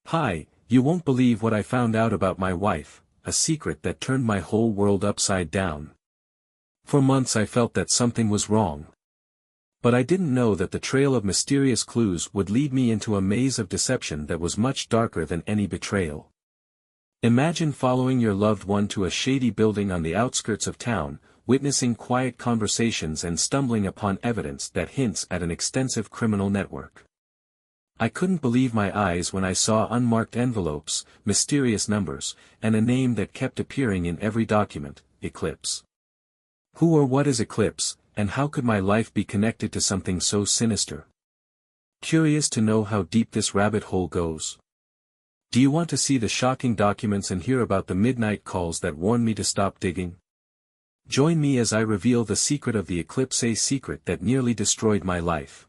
Hi, you won't believe what I found out about my wife, a secret that turned my whole world upside down. For months I felt that something was wrong. But I didn't know that the trail of mysterious clues would lead me into a maze of deception that was much darker than any betrayal. Imagine following your loved one to a shady building on the outskirts of town, witnessing quiet conversations and stumbling upon evidence that hints at an extensive criminal network. I couldn't believe my eyes when I saw unmarked envelopes, mysterious numbers, and a name that kept appearing in every document: Eclipse. Who or what is Eclipse, and how could my life be connected to something so sinister? Curious to know how deep this rabbit hole goes? Do you want to see the shocking documents and hear about the midnight calls that warned me to stop digging? Join me as I reveal the secret of the Eclipse, a secret that nearly destroyed my life.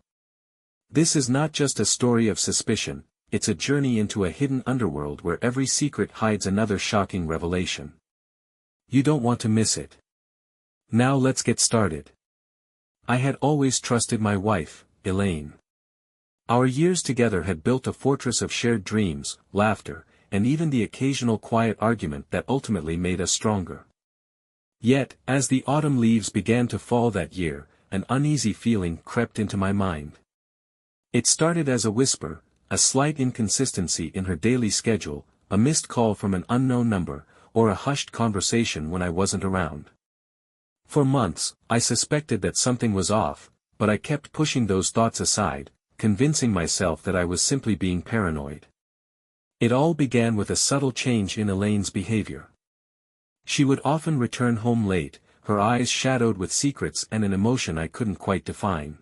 This is not just a story of suspicion, it's a journey into a hidden underworld where every secret hides another shocking revelation. You don't want to miss it. Now let's get started. I had always trusted my wife, Elaine. Our years together had built a fortress of shared dreams, laughter, and even the occasional quiet argument that ultimately made us stronger. Yet, as the autumn leaves began to fall that year, an uneasy feeling crept into my mind. It started as a whisper, a slight inconsistency in her daily schedule, a missed call from an unknown number, or a hushed conversation when I wasn't around. For months, I suspected that something was off, but I kept pushing those thoughts aside, convincing myself that I was simply being paranoid. It all began with a subtle change in Elaine's behavior. She would often return home late, her eyes shadowed with secrets and an emotion I couldn't quite define.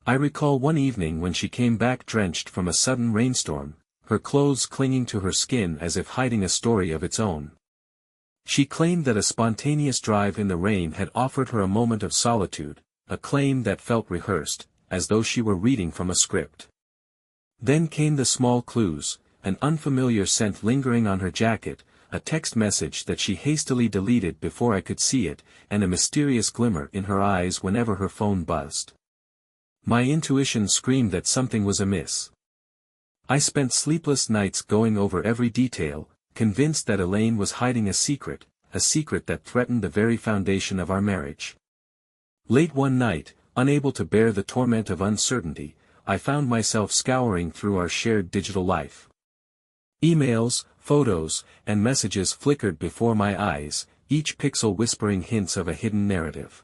I recall one evening when she came back drenched from a sudden rainstorm, her clothes clinging to her skin as if hiding a story of its own. She claimed that a spontaneous drive in the rain had offered her a moment of solitude, a claim that felt rehearsed, as though she were reading from a script. Then came the small clues, an unfamiliar scent lingering on her jacket, a text message that she hastily deleted before I could see it, and a mysterious glimmer in her eyes whenever her phone buzzed. My intuition screamed that something was amiss. I spent sleepless nights going over every detail, convinced that Elaine was hiding a secret that threatened the very foundation of our marriage. Late one night, unable to bear the torment of uncertainty, I found myself scouring through our shared digital life. Emails, photos, and messages flickered before my eyes, each pixel whispering hints of a hidden narrative.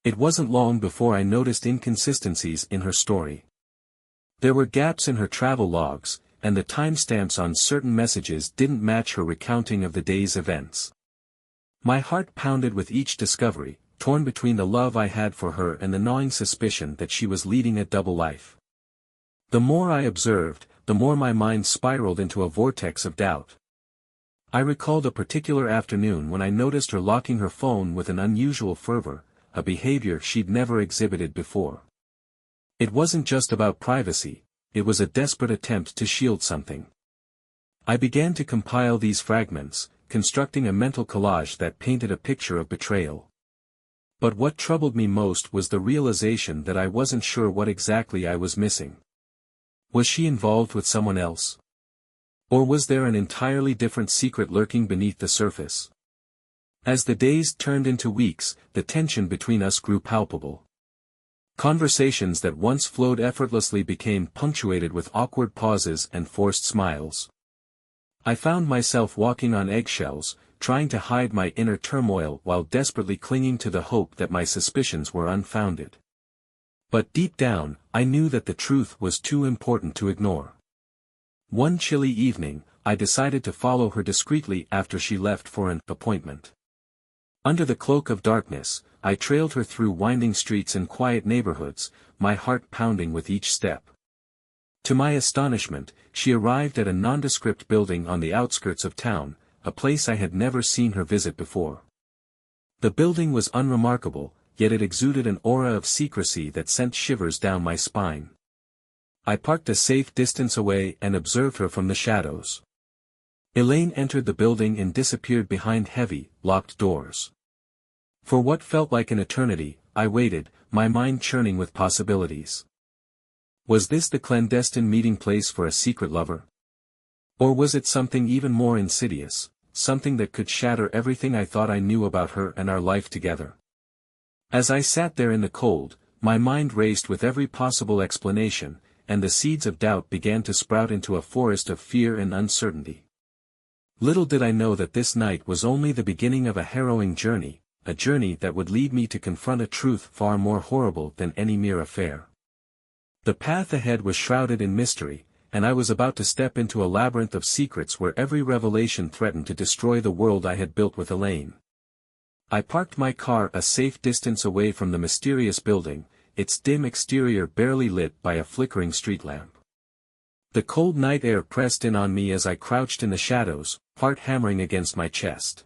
It wasn't long before I noticed inconsistencies in her story. There were gaps in her travel logs, and the timestamps on certain messages didn't match her recounting of the day's events. My heart pounded with each discovery, torn between the love I had for her and the gnawing suspicion that she was leading a double life. The more I observed, the more my mind spiraled into a vortex of doubt. I recalled a particular afternoon when I noticed her locking her phone with an unusual fervor, a behavior she'd never exhibited before. It wasn't just about privacy, it was a desperate attempt to shield something. I began to compile these fragments, constructing a mental collage that painted a picture of betrayal. But what troubled me most was the realization that I wasn't sure what exactly I was missing. Was she involved with someone else? Or was there an entirely different secret lurking beneath the surface? As the days turned into weeks, the tension between us grew palpable. Conversations that once flowed effortlessly became punctuated with awkward pauses and forced smiles. I found myself walking on eggshells, trying to hide my inner turmoil while desperately clinging to the hope that my suspicions were unfounded. But deep down, I knew that the truth was too important to ignore. One chilly evening, I decided to follow her discreetly after she left for an appointment. Under the cloak of darkness, I trailed her through winding streets and quiet neighborhoods, my heart pounding with each step. To my astonishment, she arrived at a nondescript building on the outskirts of town, a place I had never seen her visit before. The building was unremarkable, yet it exuded an aura of secrecy that sent shivers down my spine. I parked a safe distance away and observed her from the shadows. Elaine entered the building and disappeared behind heavy, locked doors. For what felt like an eternity, I waited, my mind churning with possibilities. Was this the clandestine meeting place for a secret lover? Or was it something even more insidious, something that could shatter everything I thought I knew about her and our life together? As I sat there in the cold, my mind raced with every possible explanation, and the seeds of doubt began to sprout into a forest of fear and uncertainty. Little did I know that this night was only the beginning of a harrowing journey, a journey that would lead me to confront a truth far more horrible than any mere affair. The path ahead was shrouded in mystery, and I was about to step into a labyrinth of secrets where every revelation threatened to destroy the world I had built with Elaine. I parked my car a safe distance away from the mysterious building, its dim exterior barely lit by a flickering street lamp. The cold night air pressed in on me as I crouched in the shadows, heart hammering against my chest.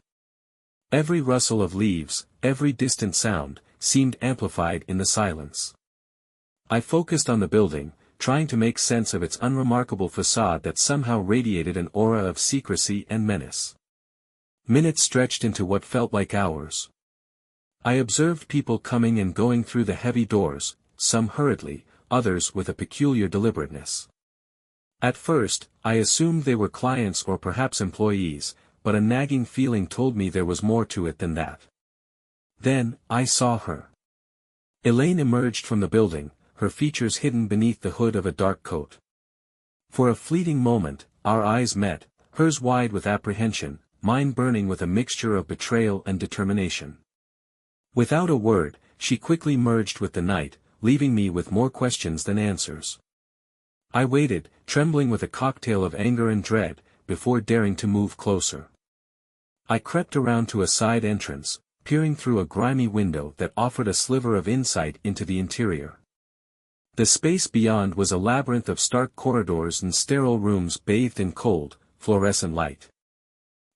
Every rustle of leaves, every distant sound, seemed amplified in the silence. I focused on the building, trying to make sense of its unremarkable facade that somehow radiated an aura of secrecy and menace. Minutes stretched into what felt like hours. I observed people coming and going through the heavy doors, some hurriedly, others with a peculiar deliberateness. At first, I assumed they were clients or perhaps employees, but a nagging feeling told me there was more to it than that. Then, I saw her. Elaine emerged from the building, her features hidden beneath the hood of a dark coat. For a fleeting moment, our eyes met, hers wide with apprehension, mine burning with a mixture of betrayal and determination. Without a word, she quickly merged with the night, leaving me with more questions than answers. I waited, trembling with a cocktail of anger and dread, before daring to move closer. I crept around to a side entrance, peering through a grimy window that offered a sliver of insight into the interior. The space beyond was a labyrinth of stark corridors and sterile rooms bathed in cold, fluorescent light.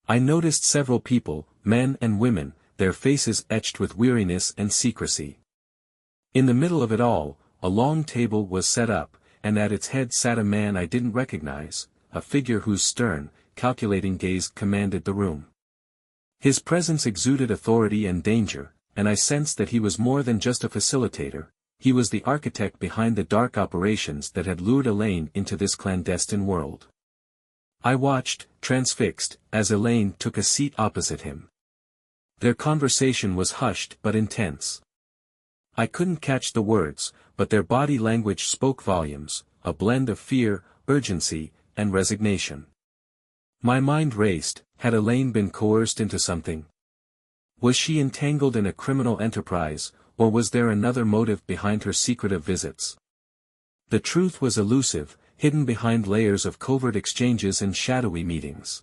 I noticed several people, men and women, their faces etched with weariness and secrecy. In the middle of it all, a long table was set up, and at its head sat a man I didn't recognize, a figure whose stern, calculating gaze commanded the room. His presence exuded authority and danger, and I sensed that he was more than just a facilitator, he was the architect behind the dark operations that had lured Elaine into this clandestine world. I watched, transfixed, as Elaine took a seat opposite him. Their conversation was hushed but intense. I couldn't catch the words, but their body language spoke volumes, a blend of fear, urgency, and resignation. My mind raced, had Elaine been coerced into something? Was she entangled in a criminal enterprise, or was there another motive behind her secretive visits? The truth was elusive, hidden behind layers of covert exchanges and shadowy meetings.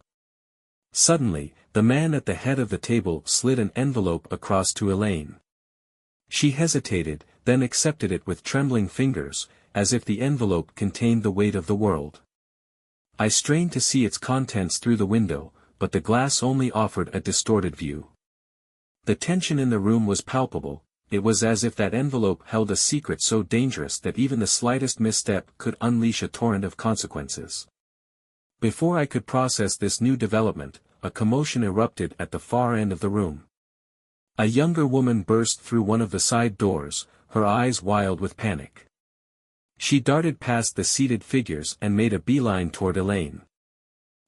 Suddenly, the man at the head of the table slid an envelope across to Elaine. She hesitated, then accepted it with trembling fingers, as if the envelope contained the weight of the world. I strained to see its contents through the window, but the glass only offered a distorted view. The tension in the room was palpable, it was as if that envelope held a secret so dangerous that even the slightest misstep could unleash a torrent of consequences. Before I could process this new development, a commotion erupted at the far end of the room. A younger woman burst through one of the side doors, her eyes wild with panic. She darted past the seated figures and made a beeline toward Elaine.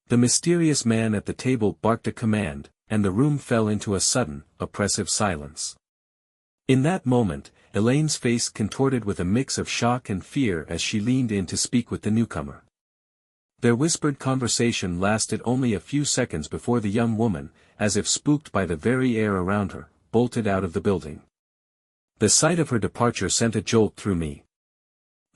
The mysterious man at the table barked a command, and the room fell into a sudden, oppressive silence. In that moment, Elaine's face contorted with a mix of shock and fear as she leaned in to speak with the newcomer. Their whispered conversation lasted only a few seconds before the young woman, as if spooked by the very air around her, bolted out of the building. The sight of her departure sent a jolt through me.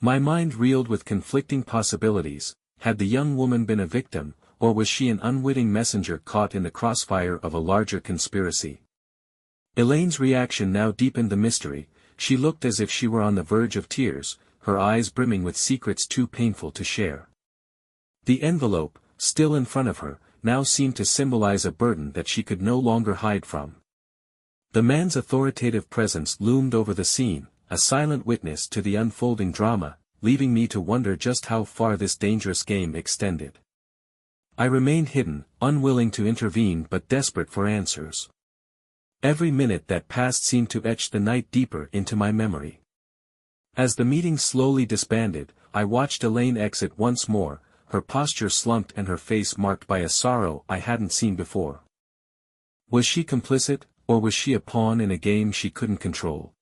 My mind reeled with conflicting possibilities. Had the young woman been a victim, or was she an unwitting messenger caught in the crossfire of a larger conspiracy? Elaine's reaction now deepened the mystery. She looked as if she were on the verge of tears, her eyes brimming with secrets too painful to share. The envelope, still in front of her, now seemed to symbolize a burden that she could no longer hide from. The man's authoritative presence loomed over the scene, a silent witness to the unfolding drama, leaving me to wonder just how far this dangerous game extended. I remained hidden, unwilling to intervene but desperate for answers. Every minute that passed seemed to etch the night deeper into my memory. As the meeting slowly disbanded, I watched Elaine exit once more, her posture slumped and her face marked by a sorrow I hadn't seen before. Was she complicit, or was she a pawn in a game she couldn't control?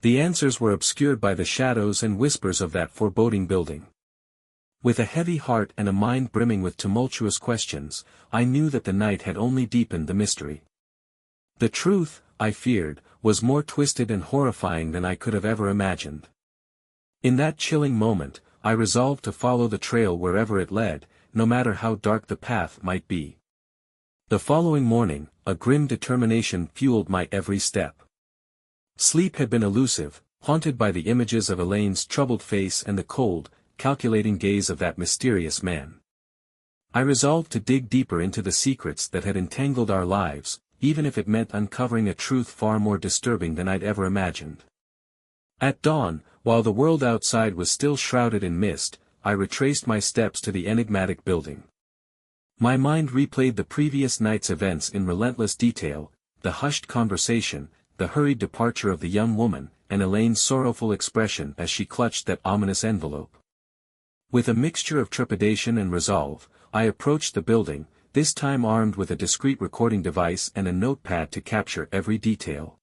The answers were obscured by the shadows and whispers of that foreboding building. With a heavy heart and a mind brimming with tumultuous questions, I knew that the night had only deepened the mystery. The truth, I feared, was more twisted and horrifying than I could have ever imagined. In that chilling moment, I resolved to follow the trail wherever it led, no matter how dark the path might be. The following morning, a grim determination fueled my every step. Sleep had been elusive, haunted by the images of Elaine's troubled face and the cold, calculating gaze of that mysterious man. I resolved to dig deeper into the secrets that had entangled our lives, even if it meant uncovering a truth far more disturbing than I'd ever imagined. At dawn, while the world outside was still shrouded in mist, I retraced my steps to the enigmatic building. My mind replayed the previous night's events in relentless detail, the hushed conversation, the hurried departure of the young woman, and Elaine's sorrowful expression as she clutched that ominous envelope. With a mixture of trepidation and resolve, I approached the building, this time armed with a discreet recording device and a notepad to capture every detail.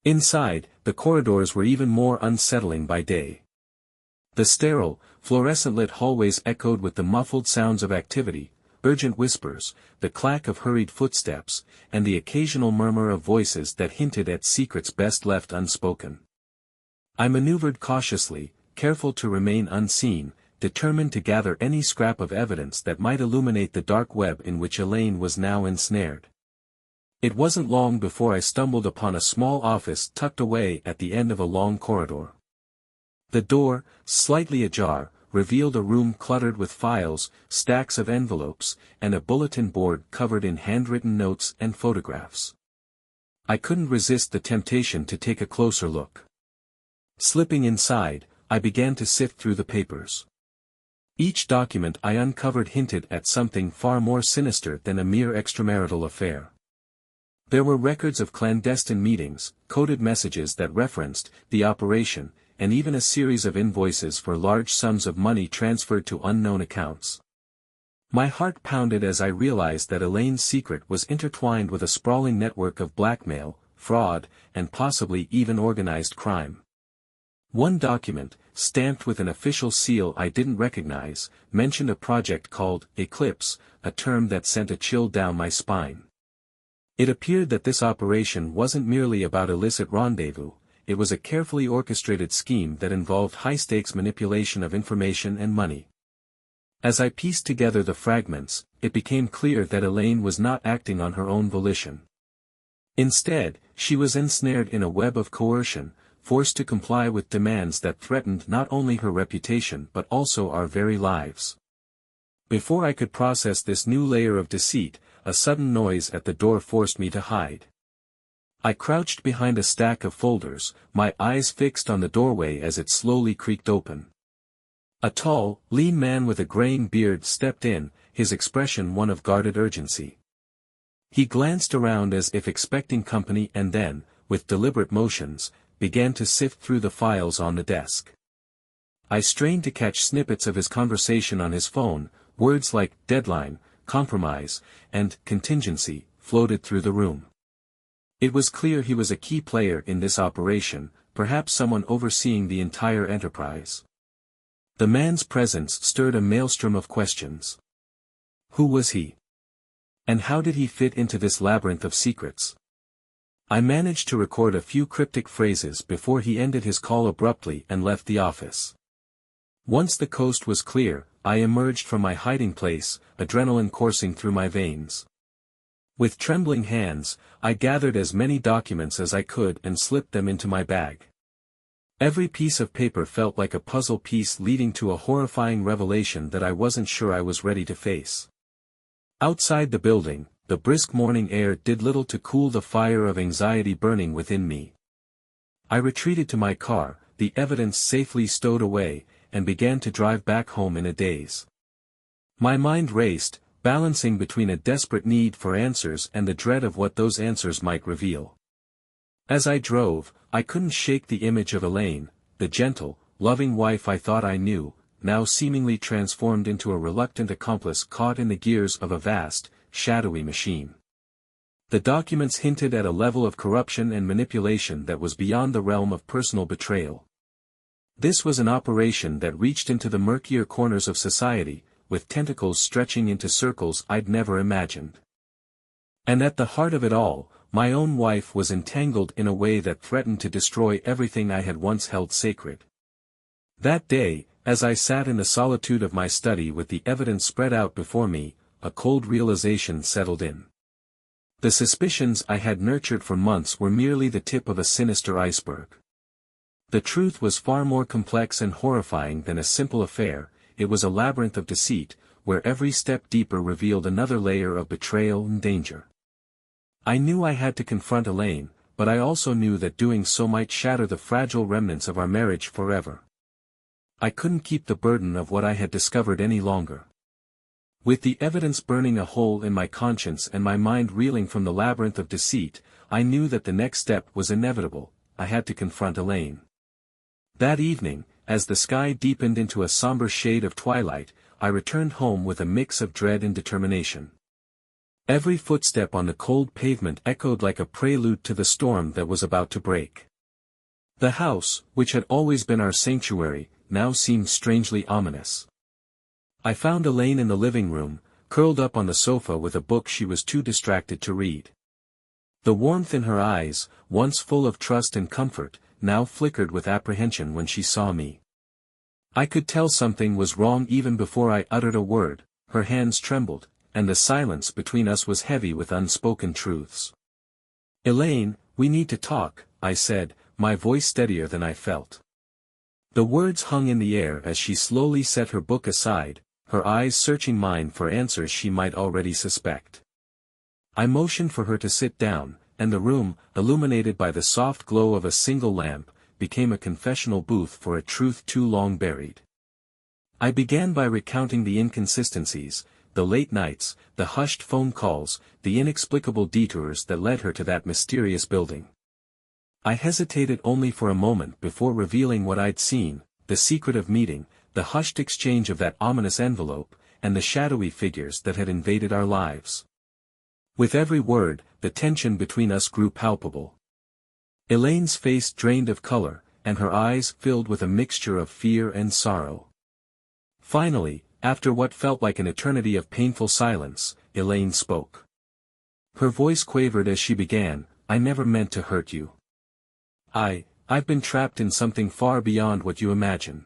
Inside, the corridors were even more unsettling by day. The sterile, fluorescent-lit hallways echoed with the muffled sounds of activity, urgent whispers, the clack of hurried footsteps, and the occasional murmur of voices that hinted at secrets best left unspoken. I maneuvered cautiously, careful to remain unseen, determined to gather any scrap of evidence that might illuminate the dark web in which Elaine was now ensnared. It wasn't long before I stumbled upon a small office tucked away at the end of a long corridor. The door, slightly ajar, revealed a room cluttered with files, stacks of envelopes, and a bulletin board covered in handwritten notes and photographs. I couldn't resist the temptation to take a closer look. Slipping inside, I began to sift through the papers. Each document I uncovered hinted at something far more sinister than a mere extramarital affair. There were records of clandestine meetings, coded messages that referenced the operation, and even a series of invoices for large sums of money transferred to unknown accounts. My heart pounded as I realized that Elaine's secret was intertwined with a sprawling network of blackmail, fraud, and possibly even organized crime. One document, stamped with an official seal I didn't recognize, mentioned a project called Eclipse, a term that sent a chill down my spine. It appeared that this operation wasn't merely about illicit rendezvous, it was a carefully orchestrated scheme that involved high-stakes manipulation of information and money. As I pieced together the fragments, it became clear that Elaine was not acting on her own volition. Instead, she was ensnared in a web of coercion, forced to comply with demands that threatened not only her reputation but also our very lives. Before I could process this new layer of deceit, a sudden noise at the door forced me to hide. I crouched behind a stack of folders, my eyes fixed on the doorway as it slowly creaked open. A tall, lean man with a graying beard stepped in, his expression one of guarded urgency. He glanced around as if expecting company and then, with deliberate motions, began to sift through the files on the desk. I strained to catch snippets of his conversation on his phone, words like deadline, compromise, and contingency floated through the room. It was clear he was a key player in this operation, perhaps someone overseeing the entire enterprise. The man's presence stirred a maelstrom of questions. Who was he? And how did he fit into this labyrinth of secrets? I managed to record a few cryptic phrases before he ended his call abruptly and left the office. Once the coast was clear, I emerged from my hiding place, adrenaline coursing through my veins. With trembling hands, I gathered as many documents as I could and slipped them into my bag. Every piece of paper felt like a puzzle piece leading to a horrifying revelation that I wasn't sure I was ready to face. Outside the building, the brisk morning air did little to cool the fire of anxiety burning within me. I retreated to my car, the evidence safely stowed away, and began to drive back home in a daze. My mind raced, balancing between a desperate need for answers and the dread of what those answers might reveal. As I drove, I couldn't shake the image of Elaine, the gentle, loving wife I thought I knew, now seemingly transformed into a reluctant accomplice caught in the gears of a vast, shadowy machine. The documents hinted at a level of corruption and manipulation that was beyond the realm of personal betrayal. This was an operation that reached into the murkier corners of society, with tentacles stretching into circles I'd never imagined. And at the heart of it all, my own wife was entangled in a way that threatened to destroy everything I had once held sacred. That day, as I sat in the solitude of my study with the evidence spread out before me, a cold realization settled in. The suspicions I had nurtured for months were merely the tip of a sinister iceberg. The truth was far more complex and horrifying than a simple affair. It was a labyrinth of deceit, where every step deeper revealed another layer of betrayal and danger. I knew I had to confront Elaine, but I also knew that doing so might shatter the fragile remnants of our marriage forever. I couldn't keep the burden of what I had discovered any longer. With the evidence burning a hole in my conscience and my mind reeling from the labyrinth of deceit, I knew that the next step was inevitable. I had to confront Elaine. That evening, as the sky deepened into a somber shade of twilight, I returned home with a mix of dread and determination. Every footstep on the cold pavement echoed like a prelude to the storm that was about to break. The house, which had always been our sanctuary, now seemed strangely ominous. I found Elaine in the living room, curled up on the sofa with a book she was too distracted to read. The warmth in her eyes, once full of trust and comfort, now flickered with apprehension when she saw me. I could tell something was wrong even before I uttered a word. Her hands trembled, and the silence between us was heavy with unspoken truths. "Elaine, we need to talk," I said, my voice steadier than I felt. The words hung in the air as she slowly set her book aside, her eyes searching mine for answers she might already suspect. I motioned for her to sit down, and the room, illuminated by the soft glow of a single lamp, became a confessional booth for a truth too long buried. I began by recounting the inconsistencies, the late nights, the hushed phone calls, the inexplicable detours that led her to that mysterious building. I hesitated only for a moment before revealing what I'd seen, the secretive meeting, the hushed exchange of that ominous envelope, and the shadowy figures that had invaded our lives. With every word, the tension between us grew palpable. Elaine's face drained of color, and her eyes filled with a mixture of fear and sorrow. Finally, after what felt like an eternity of painful silence, Elaine spoke. Her voice quavered as she began, "I never meant to hurt you. I've been trapped in something far beyond what you imagine."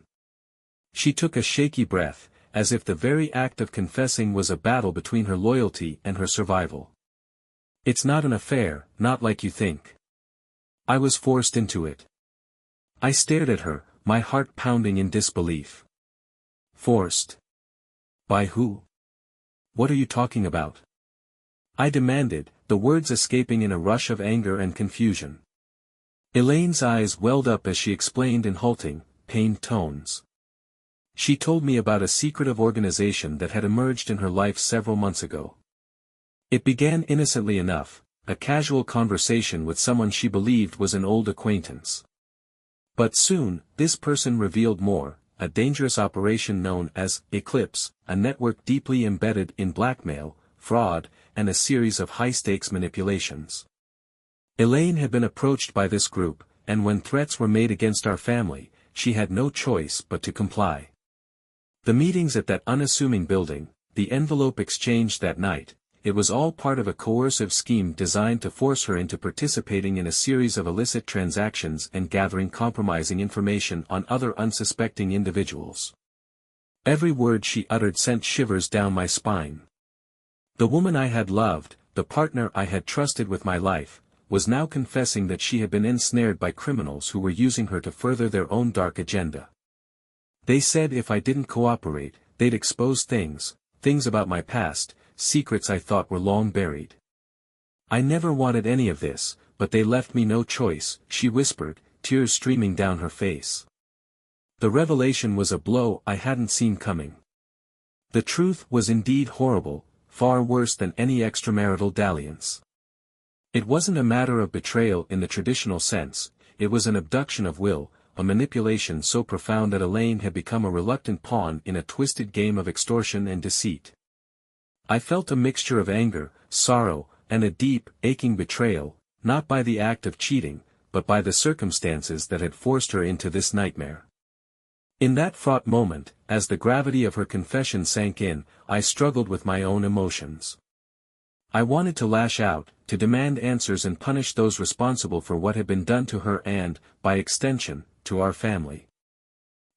She took a shaky breath, as if the very act of confessing was a battle between her loyalty and her survival. "It's not an affair, not like you think. I was forced into it." I stared at her, my heart pounding in disbelief. "Forced? By who? What are you talking about?" I demanded, the words escaping in a rush of anger and confusion. Elaine's eyes welled up as she explained in halting, pained tones. She told me about a secretive organization that had emerged in her life several months ago. It began innocently enough, a casual conversation with someone she believed was an old acquaintance. But soon, this person revealed more, a dangerous operation known as Eclipse, a network deeply embedded in blackmail, fraud, and a series of high-stakes manipulations. Elaine had been approached by this group, and when threats were made against our family, she had no choice but to comply. The meetings at that unassuming building, the envelope exchanged that night, it was all part of a coercive scheme designed to force her into participating in a series of illicit transactions and gathering compromising information on other unsuspecting individuals. Every word she uttered sent shivers down my spine. The woman I had loved, the partner I had trusted with my life, was now confessing that she had been ensnared by criminals who were using her to further their own dark agenda. They said if I didn't cooperate, they'd expose things about my past, secrets I thought were long buried. I never wanted any of this, but they left me no choice, she whispered, tears streaming down her face. The revelation was a blow I hadn't seen coming. The truth was indeed horrible, far worse than any extramarital dalliance. It wasn't a matter of betrayal in the traditional sense, it was an abduction of will, a manipulation so profound that Elaine had become a reluctant pawn in a twisted game of extortion and deceit. I felt a mixture of anger, sorrow, and a deep, aching betrayal, not by the act of cheating, but by the circumstances that had forced her into this nightmare. In that fraught moment, as the gravity of her confession sank in, I struggled with my own emotions. I wanted to lash out, to demand answers and punish those responsible for what had been done to her and, by extension, to our family.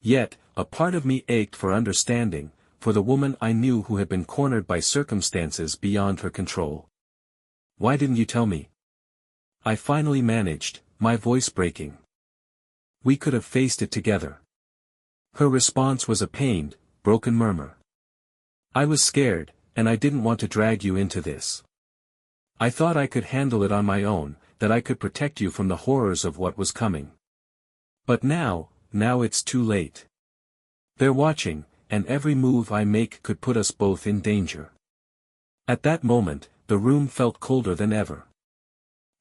Yet, a part of me ached for understanding, for the woman I knew who had been cornered by circumstances beyond her control. "Why didn't you tell me?" I finally managed, my voice breaking. "We could have faced it together." Her response was a pained, broken murmur. "I was scared, and I didn't want to drag you into this. I thought I could handle it on my own, that I could protect you from the horrors of what was coming. But now it's too late. They're watching, and every move I make could put us both in danger." At that moment, the room felt colder than ever.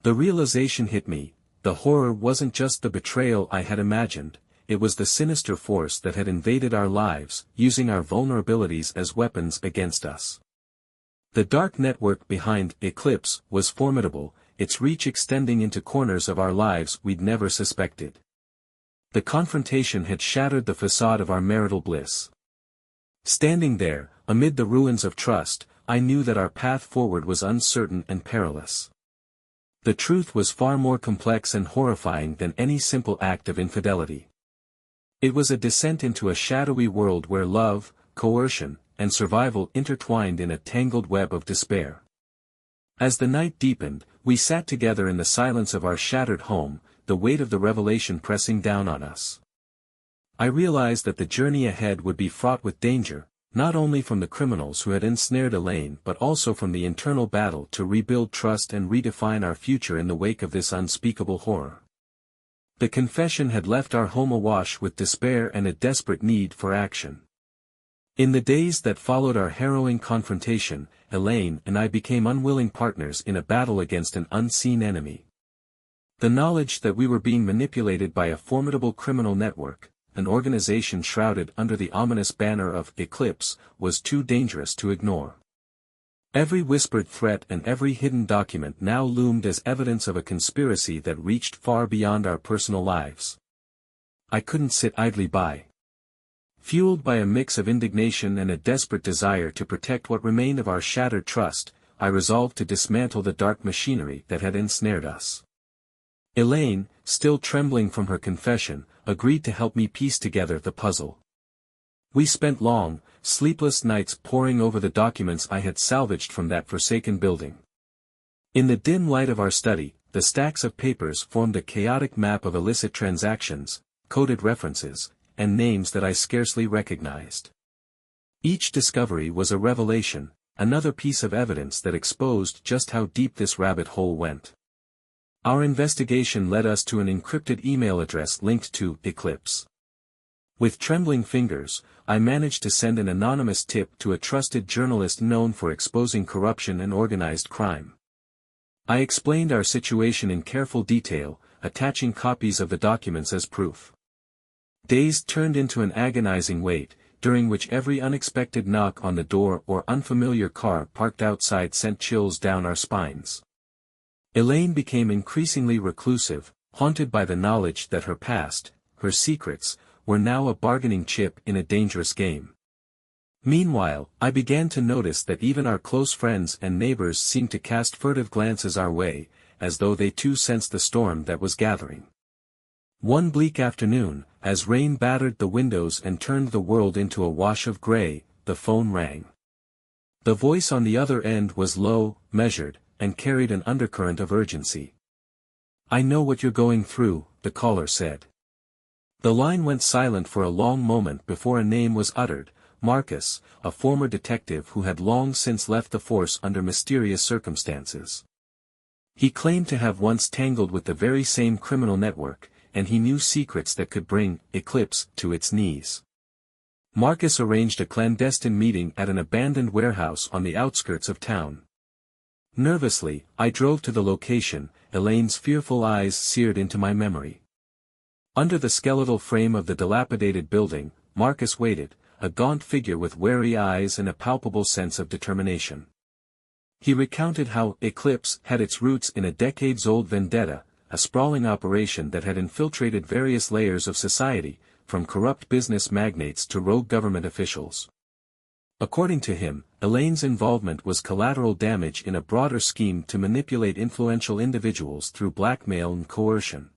The realization hit me: the horror wasn't just the betrayal I had imagined, it was the sinister force that had invaded our lives, using our vulnerabilities as weapons against us. The dark network behind Eclipse was formidable, its reach extending into corners of our lives we'd never suspected. The confrontation had shattered the facade of our marital bliss. Standing there, amid the ruins of trust, I knew that our path forward was uncertain and perilous. The truth was far more complex and horrifying than any simple act of infidelity. It was a descent into a shadowy world where love, coercion, and survival intertwined in a tangled web of despair. As the night deepened, we sat together in the silence of our shattered home, the weight of the revelation pressing down on us. I realized that the journey ahead would be fraught with danger, not only from the criminals who had ensnared Elaine but also from the internal battle to rebuild trust and redefine our future in the wake of this unspeakable horror. The confession had left our home awash with despair and a desperate need for action. In the days that followed our harrowing confrontation, Elaine and I became unwilling partners in a battle against an unseen enemy. The knowledge that we were being manipulated by a formidable criminal network, an organization shrouded under the ominous banner of Eclipse, was too dangerous to ignore. Every whispered threat and every hidden document now loomed as evidence of a conspiracy that reached far beyond our personal lives. I couldn't sit idly by. Fueled by a mix of indignation and a desperate desire to protect what remained of our shattered trust, I resolved to dismantle the dark machinery that had ensnared us. Elaine, still trembling from her confession, agreed to help me piece together the puzzle. We spent long, sleepless nights poring over the documents I had salvaged from that forsaken building. In the dim light of our study, the stacks of papers formed a chaotic map of illicit transactions, coded references, and names that I scarcely recognized. Each discovery was a revelation, another piece of evidence that exposed just how deep this rabbit hole went. Our investigation led us to an encrypted email address linked to Eclipse. With trembling fingers, I managed to send an anonymous tip to a trusted journalist known for exposing corruption and organized crime. I explained our situation in careful detail, attaching copies of the documents as proof. Days turned into an agonizing wait, during which every unexpected knock on the door or unfamiliar car parked outside sent chills down our spines. Elaine became increasingly reclusive, haunted by the knowledge that her past, her secrets, were now a bargaining chip in a dangerous game. Meanwhile, I began to notice that even our close friends and neighbors seemed to cast furtive glances our way, as though they too sensed the storm that was gathering. One bleak afternoon, as rain battered the windows and turned the world into a wash of gray, the phone rang. The voice on the other end was low, measured, and carried an undercurrent of urgency. "I know what you're going through," the caller said. The line went silent for a long moment before a name was uttered: Marcus, a former detective who had long since left the force under mysterious circumstances. He claimed to have once tangled with the very same criminal network, and he knew secrets that could bring Eclipse to its knees. Marcus arranged a clandestine meeting at an abandoned warehouse on the outskirts of town. Nervously, I drove to the location, Elaine's fearful eyes seared into my memory. Under the skeletal frame of the dilapidated building, Marcus waited, a gaunt figure with wary eyes and a palpable sense of determination. He recounted how Eclipse had its roots in a decades-old vendetta, a sprawling operation that had infiltrated various layers of society, from corrupt business magnates to rogue government officials. According to him, Elaine's involvement was collateral damage in a broader scheme to manipulate influential individuals through blackmail and coercion.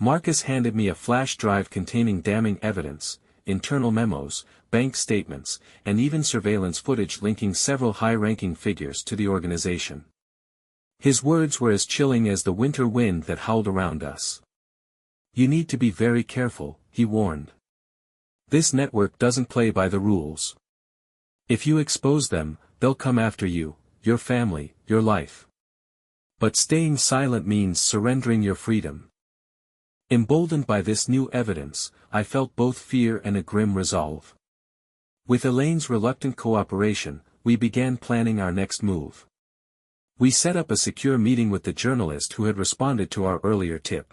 Marcus handed me a flash drive containing damning evidence, internal memos, bank statements, and even surveillance footage linking several high-ranking figures to the organization. His words were as chilling as the winter wind that howled around us. "You need to be very careful," he warned. "This network doesn't play by the rules. If you expose them, they'll come after you, your family, your life. But staying silent means surrendering your freedom." Emboldened by this new evidence, I felt both fear and a grim resolve. With Elaine's reluctant cooperation, we began planning our next move. We set up a secure meeting with the journalist who had responded to our earlier tip.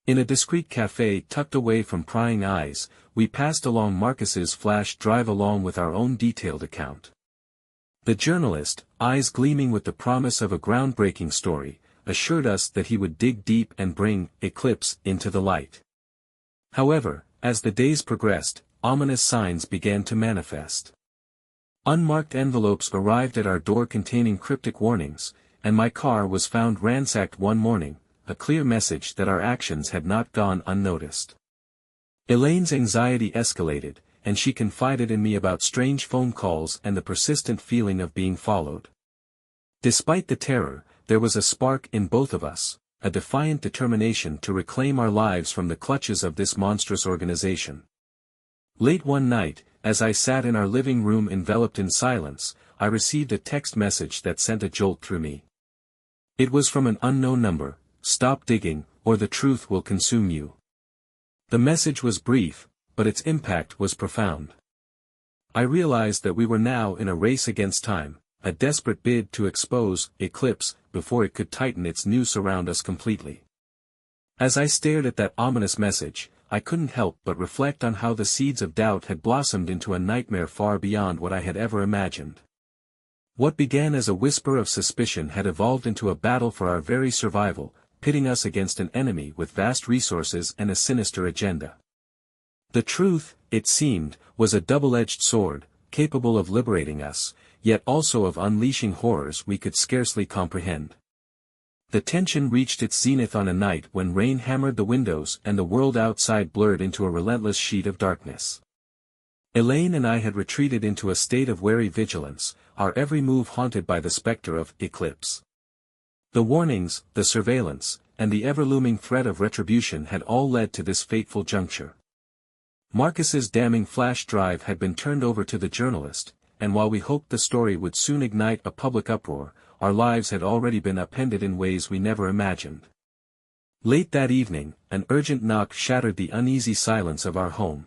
In a discreet cafe tucked away from prying eyes, we passed along Marcus's flash drive along with our own detailed account. The journalist, eyes gleaming with the promise of a groundbreaking story, assured us that he would dig deep and bring Eclipse into the light. However, as the days progressed, ominous signs began to manifest. Unmarked envelopes arrived at our door containing cryptic warnings, and my car was found ransacked one morning, a clear message that our actions had not gone unnoticed. Elaine's anxiety escalated, and she confided in me about strange phone calls and the persistent feeling of being followed. Despite the terror, there was a spark in both of us, a defiant determination to reclaim our lives from the clutches of this monstrous organization. Late one night, as I sat in our living room enveloped in silence, I received a text message that sent a jolt through me. It was from an unknown number: "Stop digging, or the truth will consume you." The message was brief, but its impact was profound. I realized that we were now in a race against time, a desperate bid to expose Eclipse before it could tighten its noose around us completely. As I stared at that ominous message, I couldn't help but reflect on how the seeds of doubt had blossomed into a nightmare far beyond what I had ever imagined. What began as a whisper of suspicion had evolved into a battle for our very survival, pitting us against an enemy with vast resources and a sinister agenda. The truth, it seemed, was a double-edged sword, capable of liberating us, yet also of unleashing horrors we could scarcely comprehend. The tension reached its zenith on a night when rain hammered the windows and the world outside blurred into a relentless sheet of darkness. Elaine and I had retreated into a state of wary vigilance, our every move haunted by the specter of Eclipse. The warnings, the surveillance, and the ever-looming threat of retribution had all led to this fateful juncture. Marcus's damning flash drive had been turned over to the journalist, and while we hoped the story would soon ignite a public uproar, our lives had already been upended in ways we never imagined. Late that evening, an urgent knock shattered the uneasy silence of our home.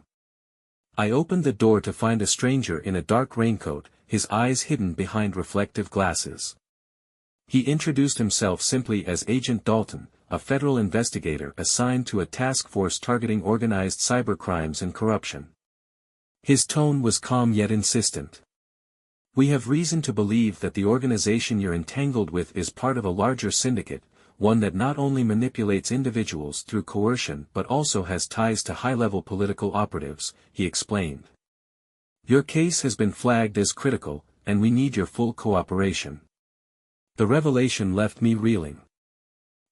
I opened the door to find a stranger in a dark raincoat, his eyes hidden behind reflective glasses. He introduced himself simply as Agent Dalton, a federal investigator assigned to a task force targeting organized cybercrimes and corruption. His tone was calm yet insistent. "We have reason to believe that the organization you're entangled with is part of a larger syndicate, one that not only manipulates individuals through coercion but also has ties to high-level political operatives," he explained. "Your case has been flagged as critical, and we need your full cooperation." The revelation left me reeling.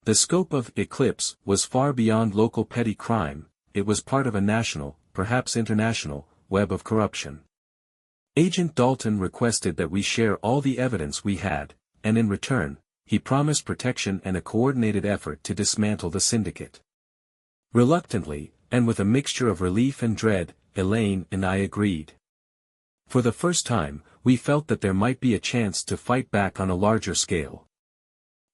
The scope of Eclipse was far beyond local petty crime, it was part of a national, perhaps international, web of corruption. Agent Dalton requested that we share all the evidence we had, and in return, he promised protection and a coordinated effort to dismantle the syndicate. Reluctantly, and with a mixture of relief and dread, Elaine and I agreed. For the first time, we felt that there might be a chance to fight back on a larger scale.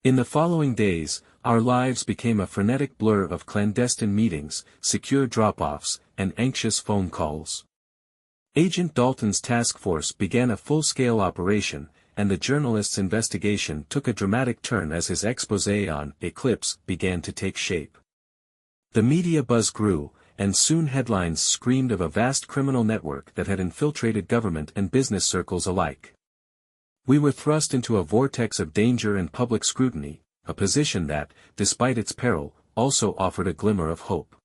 In the following days, our lives became a frenetic blur of clandestine meetings, secure drop-offs, and anxious phone calls. Agent Dalton's task force began a full-scale operation, and the journalist's investigation took a dramatic turn as his exposé on Eclipse began to take shape. The media buzz grew, and soon headlines screamed of a vast criminal network that had infiltrated government and business circles alike. We were thrust into a vortex of danger and public scrutiny, a position that, despite its peril, also offered a glimmer of hope.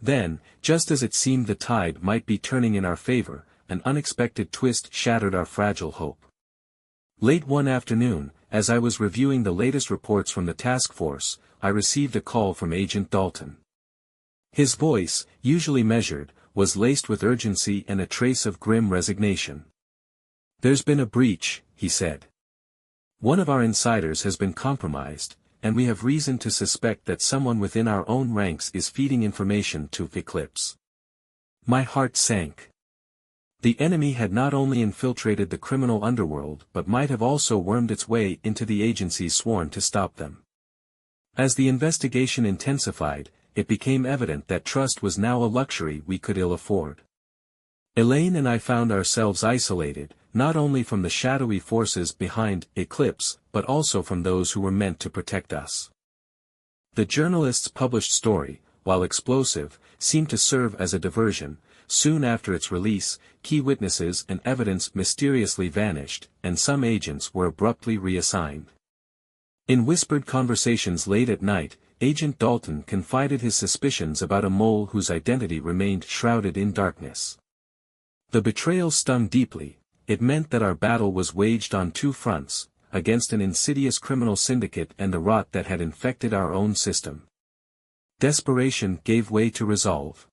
Then, just as it seemed the tide might be turning in our favor, an unexpected twist shattered our fragile hope. Late one afternoon, as I was reviewing the latest reports from the task force, I received a call from Agent Dalton. His voice, usually measured, was laced with urgency and a trace of grim resignation. "There's been a breach," he said. "One of our insiders has been compromised, and we have reason to suspect that someone within our own ranks is feeding information to Eclipse." My heart sank. The enemy had not only infiltrated the criminal underworld but might have also wormed its way into the agencies sworn to stop them. As the investigation intensified, it became evident that trust was now a luxury we could ill afford. Elaine and I found ourselves isolated, not only from the shadowy forces behind Eclipse, but also from those who were meant to protect us. The journalist's published story, while explosive, seemed to serve as a diversion. Soon after its release, key witnesses and evidence mysteriously vanished, and some agents were abruptly reassigned. In whispered conversations late at night, Agent Dalton confided his suspicions about a mole whose identity remained shrouded in darkness. The betrayal stung deeply. It meant that our battle was waged on two fronts, against an insidious criminal syndicate and the rot that had infected our own system. Desperation gave way to resolve.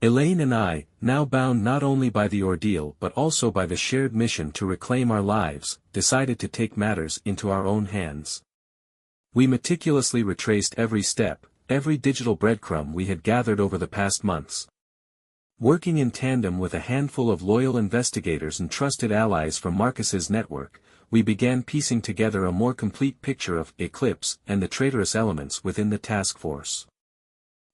Elaine and I, now bound not only by the ordeal but also by the shared mission to reclaim our lives, decided to take matters into our own hands. We meticulously retraced every step, every digital breadcrumb we had gathered over the past months. Working in tandem with a handful of loyal investigators and trusted allies from Marcus's network, we began piecing together a more complete picture of Eclipse and the traitorous elements within the task force.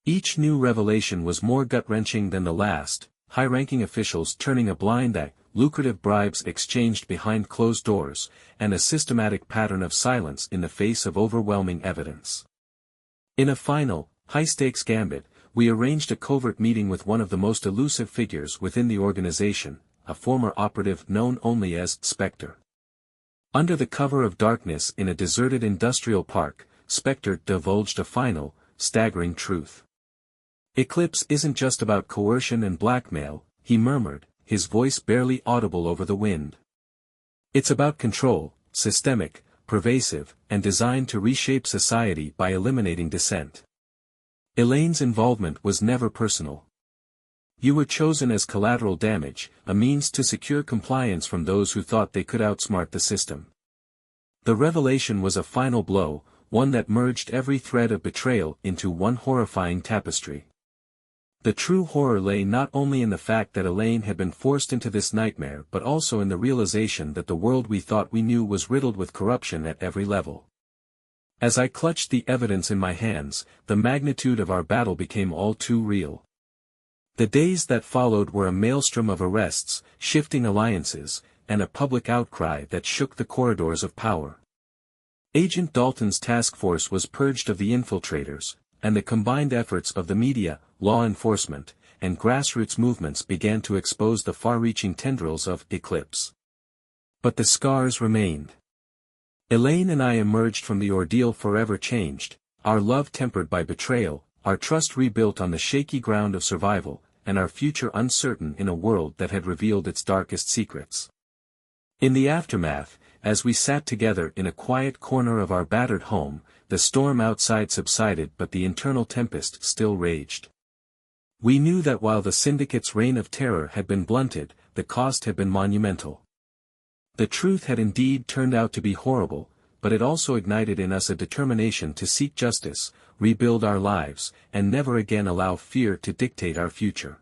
Each new revelation was more gut-wrenching than the last, high-ranking officials turning a blind eye, lucrative bribes exchanged behind closed doors, and a systematic pattern of silence in the face of overwhelming evidence. In a final, high-stakes gambit, we arranged a covert meeting with one of the most elusive figures within the organization, a former operative known only as Spectre. Under the cover of darkness in a deserted industrial park, Spectre divulged a final, staggering truth. "Eclipse isn't just about coercion and blackmail," he murmured, his voice barely audible over the wind. "It's about control, systemic, pervasive, and designed to reshape society by eliminating dissent. Elaine's involvement was never personal. You were chosen as collateral damage, a means to secure compliance from those who thought they could outsmart the system." The revelation was a final blow, one that merged every thread of betrayal into one horrifying tapestry. The true horror lay not only in the fact that Elaine had been forced into this nightmare but also in the realization that the world we thought we knew was riddled with corruption at every level. As I clutched the evidence in my hands, the magnitude of our battle became all too real. The days that followed were a maelstrom of arrests, shifting alliances, and a public outcry that shook the corridors of power. Agent Dalton's task force was purged of the infiltrators, and the combined efforts of the media, law enforcement, and grassroots movements began to expose the far-reaching tendrils of Eclipse. But the scars remained. Elaine and I emerged from the ordeal forever changed, our love tempered by betrayal, our trust rebuilt on the shaky ground of survival, and our future uncertain in a world that had revealed its darkest secrets. In the aftermath, as we sat together in a quiet corner of our battered home, the storm outside subsided but the internal tempest still raged. We knew that while the syndicate's reign of terror had been blunted, the cost had been monumental. The truth had indeed turned out to be horrible, but it also ignited in us a determination to seek justice, rebuild our lives, and never again allow fear to dictate our future.